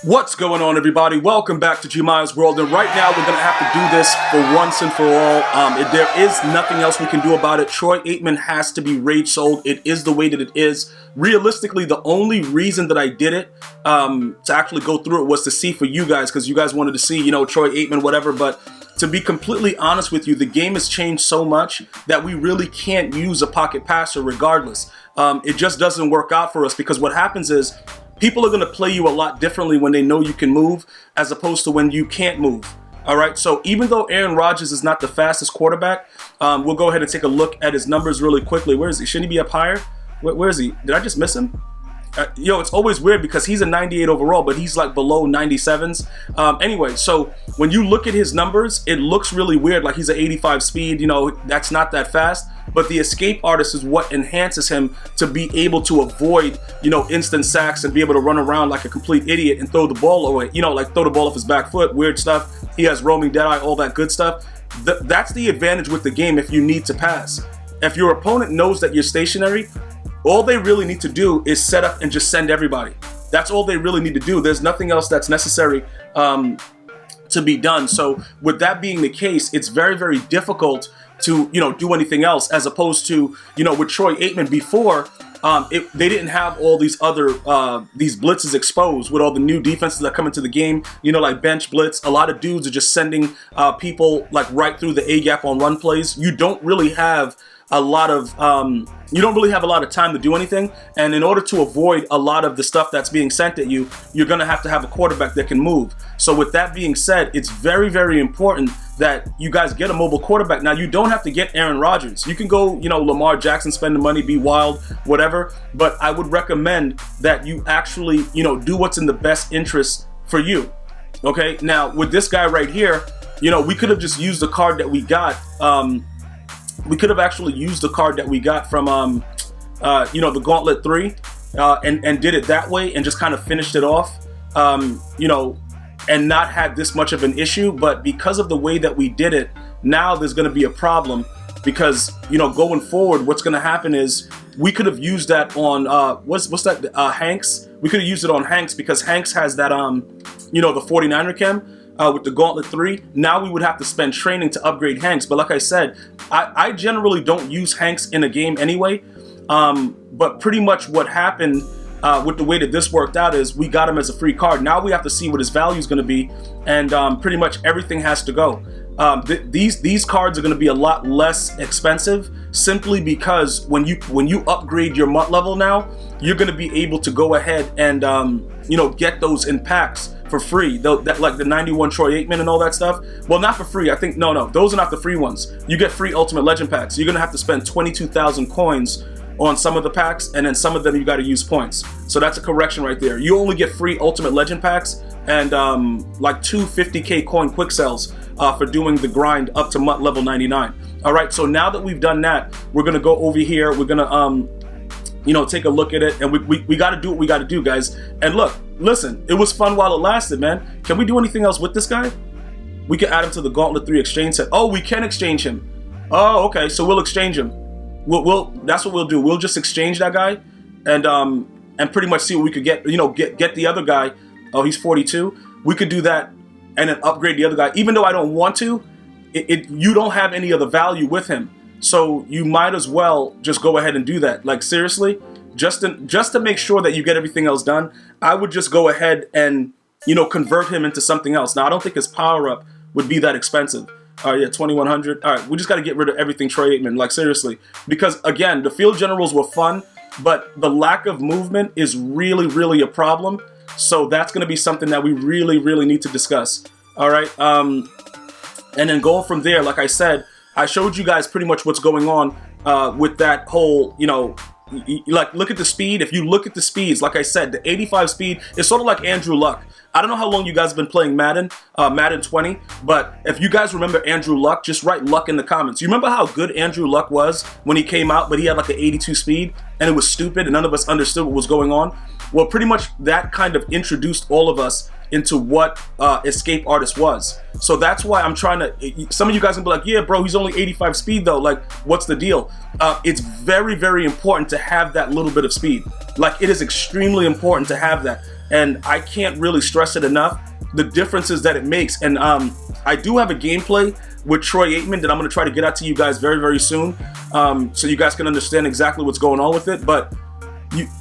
What's going on, everybody? Welcome back to GmiasWorld, and right now we're going to have to do this for once and for all. There is nothing else we can do about it. Troy Aikman has to be rage sold. It is the way that it is. Realistically, the only reason that I did it, to actually go through it, was to see for you guys, because you guys wanted to see, Troy Aikman, whatever, but to be completely honest with you, the game has changed so much that we really can't use a pocket passer regardless. It just doesn't work out for us, because what happens is, people are going to play you a lot differently when they know you can move as opposed to when you can't move. All right, so even though Aaron Rodgers is not the fastest quarterback, we'll go ahead and take a look at his numbers really quickly. Where is he? Shouldn't he be up higher? Where is he? Did I just miss him? It's always weird because he's a 98 overall, but he's like below 97s. Anyway, so when you look at his numbers, it looks really weird, like he's an 85 speed. That's not that fast. But the escape artist is what enhances him to be able to avoid, instant sacks and be able to run around like a complete idiot and throw the ball away. Like throw the ball off his back foot, weird stuff. He has roaming dead eye, all that good stuff. That's the advantage with the game if you need to pass. If your opponent knows that you're stationary, all they really need to do is set up and just send everybody. That's all they really need to do. There's nothing else that's necessary to be done. So with that being the case, it's very, very difficult to do anything else, as opposed to with Troy Aikman before. They didn't have all these other these blitzes exposed with all the new defenses that come into the game, like bench blitz. A lot of dudes are just sending people like right through the A gap on run plays. You don't really have a lot of time to do anything, and in order to avoid a lot of the stuff that's being sent at you, you're going to have a quarterback that can move. So with that being said, it's very, very important that you guys get a mobile quarterback. Now, you don't have to get Aaron Rodgers. You can go, Lamar Jackson, spend the money, be wild, whatever, but I would recommend that you actually, do what's in the best interest for you. Okay, now with this guy right here, we could have just used the card that we got. We could have actually used the card that we got from, the Gauntlet 3 and did it that way and just kind of finished it off, and not had this much of an issue. But because of the way that we did it, now there's going to be a problem because, going forward, what's going to happen is we could have used that on, what's that, Hanks? We could have used it on Hanks because Hanks has that, the 49er chem. With the Gauntlet 3, now we would have to spend training to upgrade Hanks. But like I said, I generally don't use Hanks in a game anyway. But pretty much what happened with the way that this worked out is we got him as a free card. Now we have to see what his value is going to be, and pretty much everything has to go. These cards are going to be a lot less expensive simply because when you upgrade your MUT level now, you're going to be able to go ahead and get those in packs for free, like the 91 Troy Aikman and all that stuff. Well, not for free. I think no, those are not the free ones. You get free Ultimate Legend packs. You're gonna have to spend 22,000 coins on some of the packs, and then some of them you got to use points. So that's a correction right there. You only get free Ultimate Legend packs and like 2 50k coin quick sells for doing the grind up to MUT level 99. All right. So now that we've done that, we're gonna go over here. We're gonna take a look at it, and we got to do what we got to do, guys. And look, listen, it was fun while it lasted, man. Can we do anything else with this guy? We can add him to the Gauntlet 3 exchange set. Oh, we can exchange him. Oh, okay, so we'll exchange him. We'll that's what we'll do. We'll just exchange that guy, and pretty much see what we could get. Get the other guy. Oh, he's 42. We could do that, and then upgrade the other guy. Even though I don't want to, you don't have any other value with him. So you might as well just go ahead and do that. Like seriously, just to make sure that you get everything else done, I would just go ahead and convert him into something else. Now I don't think his power up would be that expensive. All right, yeah, 2100. All right, we just got to get rid of everything Troy Aikman. Like seriously, because again, the field generals were fun, but the lack of movement is really, really a problem. So that's going to be something that we really, really need to discuss. All right, and then going from there, like I said, I showed you guys pretty much what's going on with that whole, like look at the speed. If you look at the speeds, like I said, the 85 speed is sort of like Andrew Luck. I don't know how long you guys have been playing Madden, Madden 20, but if you guys remember Andrew Luck, just write Luck in the comments. You remember how good Andrew Luck was when he came out, but he had like an 82 speed, and it was stupid, and none of us understood what was going on? Well, pretty much that kind of introduced all of us into what Escape Artist was. So that's why I'm trying to, some of you guys can be like, yeah, bro, he's only 85 speed though. Like, what's the deal? It's very, very important to have that little bit of speed. Like, it is extremely important to have that. and I can't really stress it enough, the differences that it makes. And I do have a gameplay with Troy Aikman that I'm going to try to get out to you guys very, very soon, so you guys can understand exactly what's going on with it. But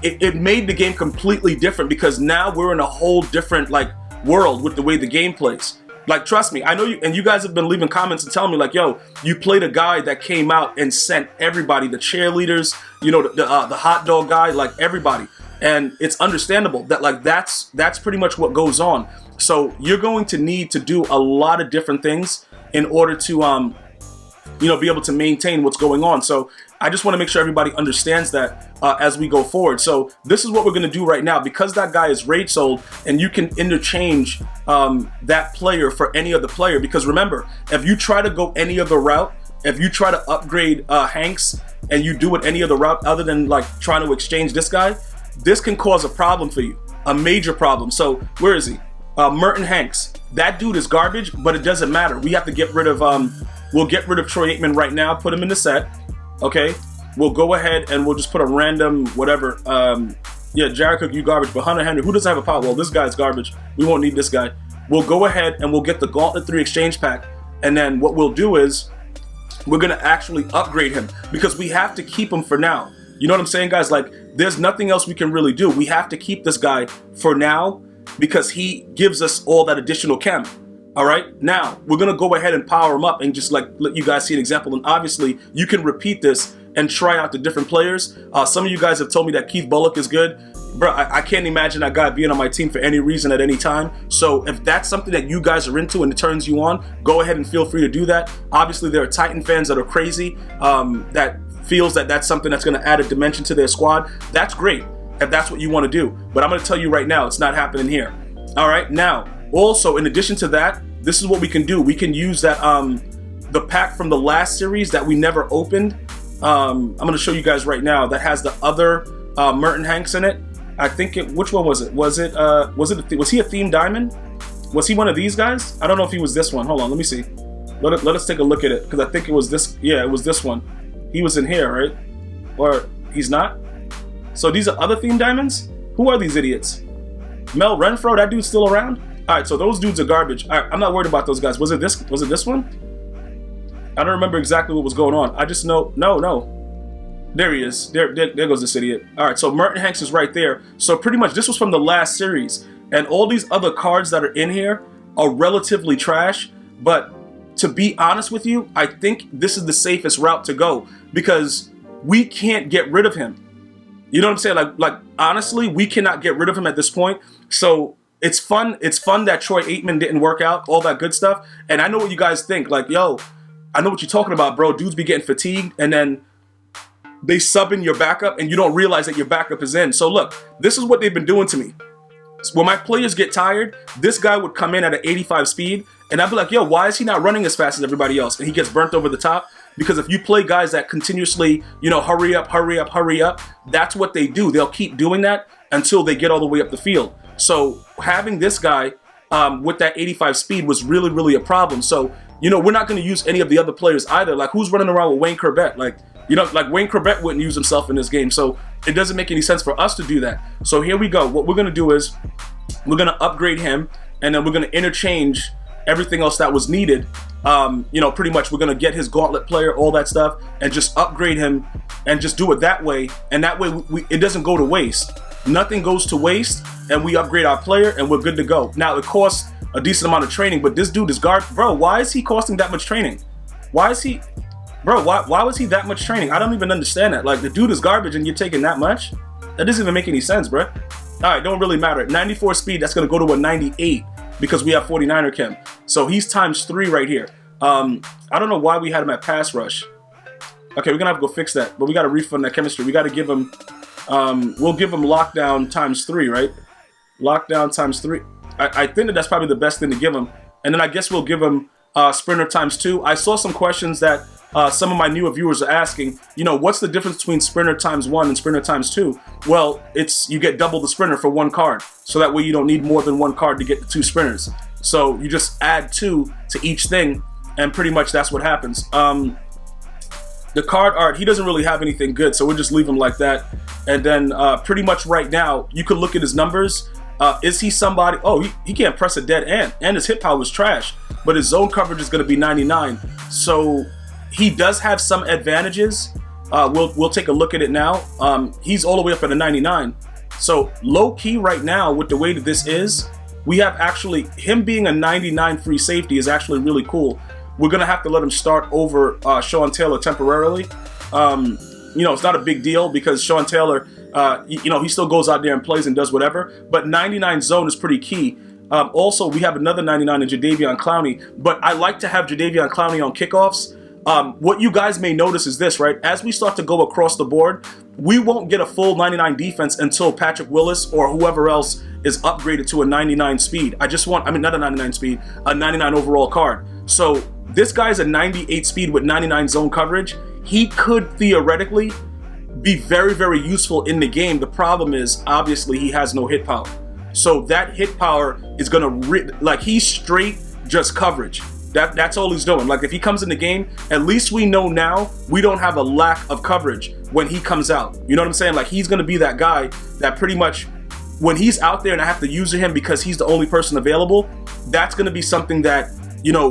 it made the game completely different, because now we're in a whole different like world with the way the game plays. Like, trust me, I know you, and you guys have been leaving comments and telling me like, yo, you played a guy that came out and sent everybody, the cheerleaders, you know, the hot dog guy, like everybody. And it's understandable that like that's pretty much what goes on. So you're going to need to do a lot of different things in order to you know, be able to maintain what's going on. So I just want to make sure everybody understands that as we go forward. So this is what we're going to do right now, because that guy is raid sold, and you can interchange that player for any other player. Because remember, if you try to go any other route, if you try to upgrade Hanks and you do it any other route other than like trying to exchange this guy, this can cause a problem for you, a major problem. So where is he? Merton Hanks. That dude is garbage, but it doesn't matter. We have to get rid of, we'll get rid of Troy Aikman right now, put him in the set. Okay, we'll go ahead and we'll just put a random whatever. Yeah, Jared Cook, you garbage, but Hunter Henry, who doesn't have a power? Well, this guy's garbage. We won't need this guy. We'll go ahead and we'll get the Gauntlet 3 exchange pack, and then what we'll do is we're gonna actually upgrade him, because we have to keep him for now. You know what I'm saying, guys? Like, there's nothing else we can really do. We have to keep this guy for now because he gives us all that additional chem. All right, now we're gonna go ahead and power him up and just like let you guys see an example. And obviously you can repeat this and try out the different players. Some of you guys have told me that Keith Bullock is good. Bro, I can't imagine that guy being on my team for any reason at any time. So if that's something that you guys are into and it turns you on, go ahead and feel free to do that. Obviously there are Titan fans that are crazy, that feels that that's something that's gonna add a dimension to their squad. That's great if that's what you wanna do. But I'm gonna tell you right now, it's not happening here. All right, now, also, in addition to that, this is what we can do. We can use that the pack from the last series that we never opened. I'm going to show you guys right now that has the other Merton Hanks in it. I think which one was it? Was he a Theme Diamond? Was he one of these guys? I don't know if he was this one. Hold on, let me see. Let us take a look at it, because I think it was this. Yeah, it was this one. He was in here, right? Or he's not? So these are other Theme Diamonds? Who are these idiots? Mel Renfro, that dude's still around? All right, so those dudes are garbage. All right, I'm not worried about those guys. Was it this one? I don't remember exactly what was going on. I just know, no. There he is. There goes this idiot. All right, so Merton Hanks is right there. So pretty much this was from the last series. And all these other cards that are in here are relatively trash. But to be honest with you, I think this is the safest route to go, because we can't get rid of him. You know what I'm saying? Like honestly, we cannot get rid of him at this point. So it's fun. It's fun that Troy Aikman didn't work out, all that good stuff. And I know what you guys think. Like, yo, I know what you're talking about, bro. Dudes be getting fatigued, and then they sub in your backup, and you don't realize that your backup is in. So look, this is what they've been doing to me. When my players get tired, this guy would come in at an 85 speed, and I'd be like, yo, why is he not running as fast as everybody else? And he gets burnt over the top. Because if you play guys that continuously, you know, hurry up, that's what they do. They'll keep doing that until they get all the way up the field. So having this guy with that 85 speed was really, really a problem. So, you know, we're not going to use any of the other players either. Like, who's running around with Wayne Corbett? Like, you know, like Wayne Corbett wouldn't use himself in this game. So it doesn't make any sense for us to do that. So here we go. What we're going to do is we're going to upgrade him, and then we're going to interchange everything else that was needed. You know, pretty much we're going to get his Gauntlet player, all that stuff, and just upgrade him and just do it that way. And that way it doesn't go to waste. Nothing goes to waste, and we upgrade our player, and we're good to go. Now, it costs a decent amount of training, but this dude is Bro, why is he costing that much training? Why is he... Bro, why was he that much training? I don't even understand that. Like, the dude is garbage, and you're taking that much? That doesn't even make any sense, bro. All right, don't really matter. 94 speed, that's going to go to a 98 because we have 49er chem. So he's ×3 right here. I don't know why we had him at pass rush. Okay, we're going to have to go fix that, but we got to refund that chemistry. We got to give him... we'll give him lockdown ×3, right? Lockdown ×3. I think that's probably the best thing to give him. And then I guess we'll give him sprinter ×2. I saw some questions that some of my newer viewers are asking, you know, what's the difference between sprinter ×1 and sprinter ×2? Well, it's you get double the sprinter for one card. So that way you don't need more than one card to get the 2 sprinters. So you just add 2 to each thing, and pretty much that's what happens. The card art, he doesn't really have anything good, so we'll just leave him like that. And then pretty much right now, you could look at his numbers, Is he somebody? Oh, he can't press a dead end, and his hit power is trash, but his zone coverage is going to be 99. So he does have some advantages. We'll take a look at it now. He's all the way up at a 99. So low key right now, with the way that this is, we have actually him being a 99 free safety is actually really cool. We're gonna have to let him start over Sean Taylor temporarily. It's not a big deal because Sean Taylor, he still goes out there and plays and does whatever. But 99 zone is pretty key. Also, we have another 99 in Jadeveon Clowney, but I like to have Jadeveon Clowney on kickoffs. What you guys may notice is this, right? As we start to go across the board, we won't get a full 99 defense until Patrick Willis or whoever else is upgraded to a 99 speed. Not a 99 speed, a 99 overall card. So this guy's a 98 speed with 99 zone coverage. He could theoretically be very, very useful in the game. The problem is, obviously, he has no hit power. So that hit power is gonna he's straight just coverage. That's all he's doing. Like if he comes in the game, at least we know now we don't have a lack of coverage when he comes out. You know what I'm saying? Like he's gonna be that guy that pretty much when he's out there and I have to use him because he's the only person available, that's gonna be something that,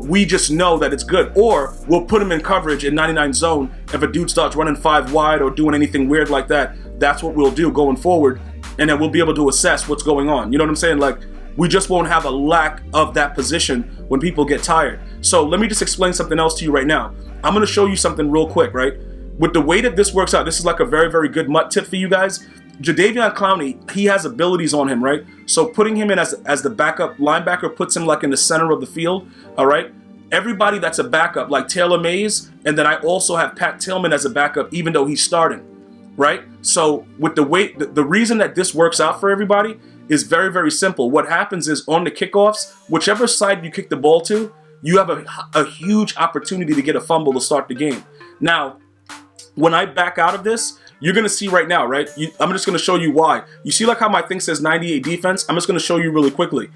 we just know that it's good. Or we'll put him in coverage in 99 zone if a dude starts running 5 wide or doing anything weird like that. That's what we'll do going forward. And then we'll be able to assess what's going on. You know what I'm saying? Like we just won't have a lack of that position when people get tired. So let me just explain something else to you right now. I'm going to show you something real quick, right? With the way that this works out, this is like a very, very good mutt tip for you guys. Jadeveon Clowney, he has abilities on him, right? So putting him in as the backup linebacker puts him like in the center of the field, all right? Everybody that's a backup, like Taylor Mays, and then I also have Pat Tillman as a backup, even though he's starting, right? So with the way, the reason that this works out for everybody is very, very simple. What happens is on the kickoffs, whichever side you kick the ball to, you have a huge opportunity to get a fumble to start the game. Now, when I back out of this, you're going to see right now, right? I'm just going to show you why. You see like how my thing says 98 defense? I'm just going to show you really quickly.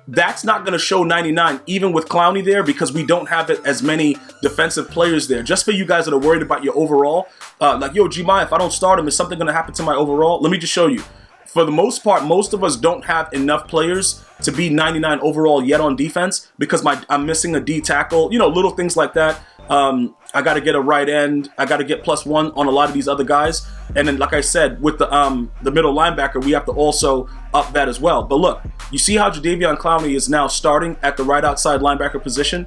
That's not going to show 99 even with Clowney there because we don't have as many defensive players there. Just for you guys that are worried about your overall, Gmi, if I don't start him, is something going to happen to my overall? Let me just show you. For the most part, most of us don't have enough players to be 99 overall yet on defense because I'm missing a D tackle, little things like that. I got to get a right end. I got to get +1 on a lot of these other guys. And then, like I said, with the middle linebacker, we have to also up that as well. But look, you see how Jadeveon Clowney is now starting at the right outside linebacker position?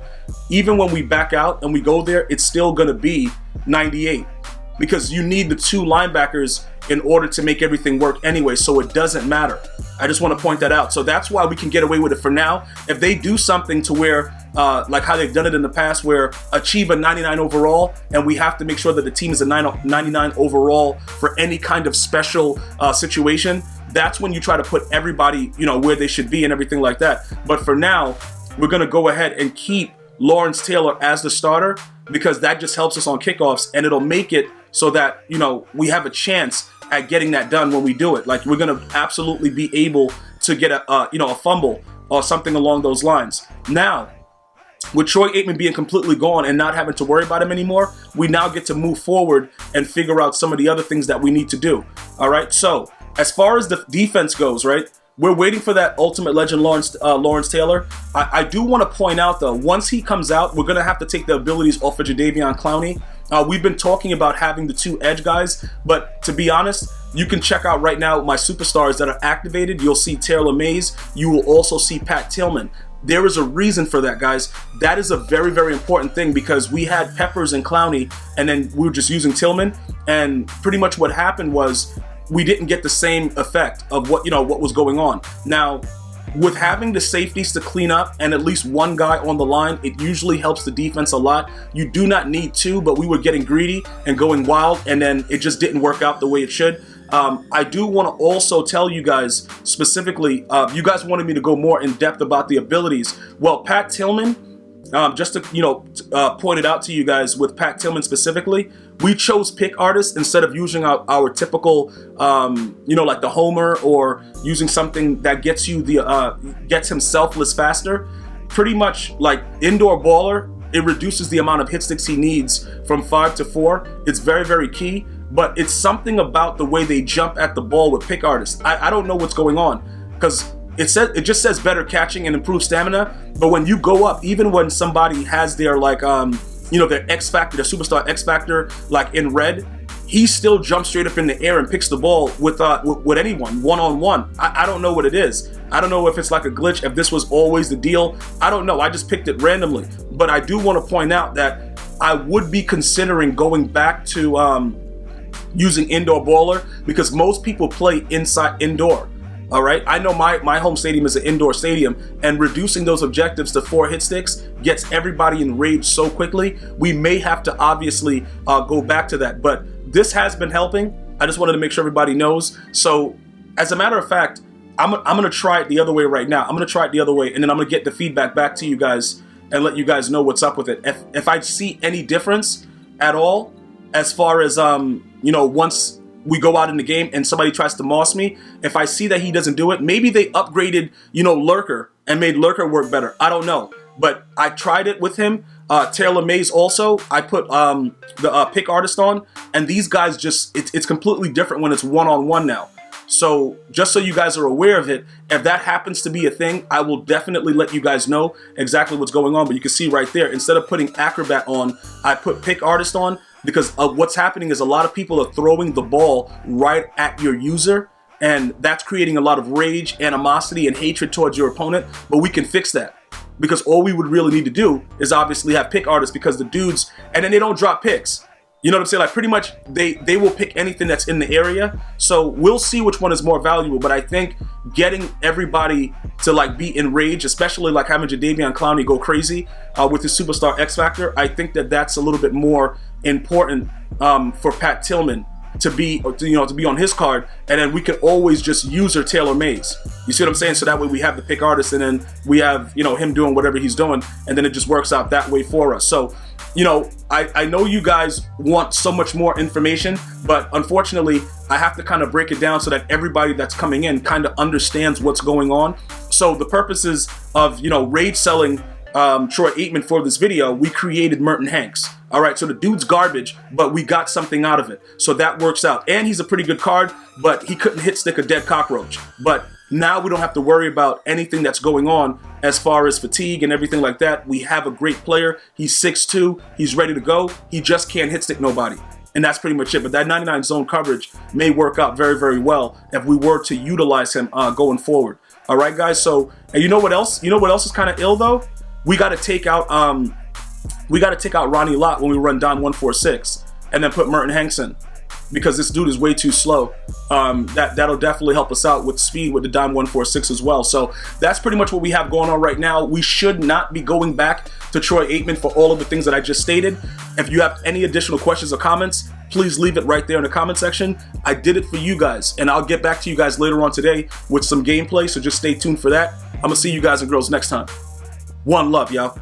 Even when we back out and we go there, it's still going to be 98 because you need the 2 linebackers in order to make everything work anyway, so it doesn't matter. I just want to point that out. So that's why we can get away with it for now. If they do something to where, like how they've done it in the past, where achieve a 99 overall, and we have to make sure that the team is a 99 overall for any kind of special situation, that's when you try to put everybody, where they should be and everything like that. But for now, we're going to go ahead and keep Lawrence Taylor as the starter because that just helps us on kickoffs, and it'll make it so that, we have a chance at getting that done when we do it. Like we're going to absolutely be able to get a fumble or something along those lines. Now, with Troy Aikman being completely gone and not having to worry about him anymore, we now get to move forward and figure out some of the other things that we need to do. All right. So as far as the defense goes, right, we're waiting for that ultimate legend Lawrence Taylor. I do want to point out though, once he comes out, we're going to have to take the abilities off of Jadeveon Clowney. We've been talking about having the 2 edge guys, but to be honest, you can check out right now my superstars that are activated. You'll see Taylor Mays. You will also see Pat Tillman. There is a reason for that, guys. That is a very, very important thing because we had Peppers and Clowney, and then we were just using Tillman, and pretty much what happened was we didn't get the same effect of what was going on. Now, with having the safeties to clean up and at least 1 guy on the line, it usually helps the defense a lot. You do not need 2, but we were getting greedy and going wild, and then it just didn't work out the way it should. I do want to also tell you guys specifically, you guys wanted me to go more in depth about the abilities. Well, Pat Tillman, just to point it out to you guys with Pat Tillman specifically, we chose pick artists instead of using our typical, like the homer or using something that gets you gets him selfless faster. Pretty much like indoor baller, it reduces the amount of hit sticks he needs from 5 to 4. It's very, very key, but it's something about the way they jump at the ball with pick artists. I don't know what's going on because it just says better catching and improved stamina. But when you go up, even when somebody has their like their X factor, their superstar X factor, like in red, he still jumps straight up in the air and picks the ball with anyone one-on-one. I don't know what it is. I don't know if it's like a glitch, if this was always the deal. I don't know. I just picked it randomly. But I do want to point out that I would be considering going back to using indoor baller, because most people play indoor. All right, I know my home stadium is an indoor stadium, and reducing those objectives to 4 hit sticks gets everybody enraged so quickly. We may have to obviously go back to that, but this has been helping. I just wanted to make sure everybody knows. So as a matter of fact, I'm gonna try it the other way right now. I'm gonna try it the other way, and then I'm gonna get the feedback back to you guys and let you guys know what's up with it. If I see any difference at all, as far as once we go out in the game and somebody tries to moss me, if I see that he doesn't do it, maybe they upgraded, Lurker and made Lurker work better. I don't know. But I tried it with him. Taylor Mays also, I put the pick artist on, and these guys it's completely different when it's one-on-one now. So just so you guys are aware of it, if that happens to be a thing, I will definitely let you guys know exactly what's going on. But you can see right there, instead of putting Acrobat on, I put pick artist on, because what's happening is a lot of people are throwing the ball right at your user, and that's creating a lot of rage, animosity, and hatred towards your opponent. But we can fix that, because all we would really need to do is obviously have pick artists, because the dudes, and then they don't drop picks. You know what I'm saying? Like, pretty much they will pick anything that's in the area. So we'll see which one is more valuable. But I think getting everybody to like be enraged, especially like having Jadeveon Clowney go crazy with his superstar X factor, I think that's a little bit more important for Pat Tillman to be on his card, and then we can always just use her Taylor Mays. You see what I'm saying? So that way we have the pick artist, and then we have him doing whatever he's doing, and then it just works out that way for us. So I know you guys want so much more information, but unfortunately I have to kind of break it down so that everybody that's coming in kind of understands what's going on. So the purposes of rage selling Troy Aikman for this video, we created Merton Hanks. All right, so the dude's garbage, but we got something out of it. So that works out. And he's a pretty good card, but he couldn't hit stick a dead cockroach. But now we don't have to worry about anything that's going on as far as fatigue and everything like that. We have a great player. He's 6'2", he's ready to go. He just can't hit stick nobody. And that's pretty much it. But that 99 zone coverage may work out very, very well if we were to utilize him going forward. All right, guys. So, and you know what else? You know what else is kind of ill though? We got to take out Ronnie Lott when we run Don 146, and then put Merton Hanks in, because this dude is way too slow. That'll definitely help us out with speed with the Don 146 as well. So that's pretty much what we have going on right now. We should not be going back to Troy Aikman for all of the things that I just stated. If you have any additional questions or comments, please leave it right there in the comment section. I did it for you guys, and I'll get back to you guys later on today with some gameplay, so just stay tuned for that. I'm gonna see you guys and girls next time. One love, y'all.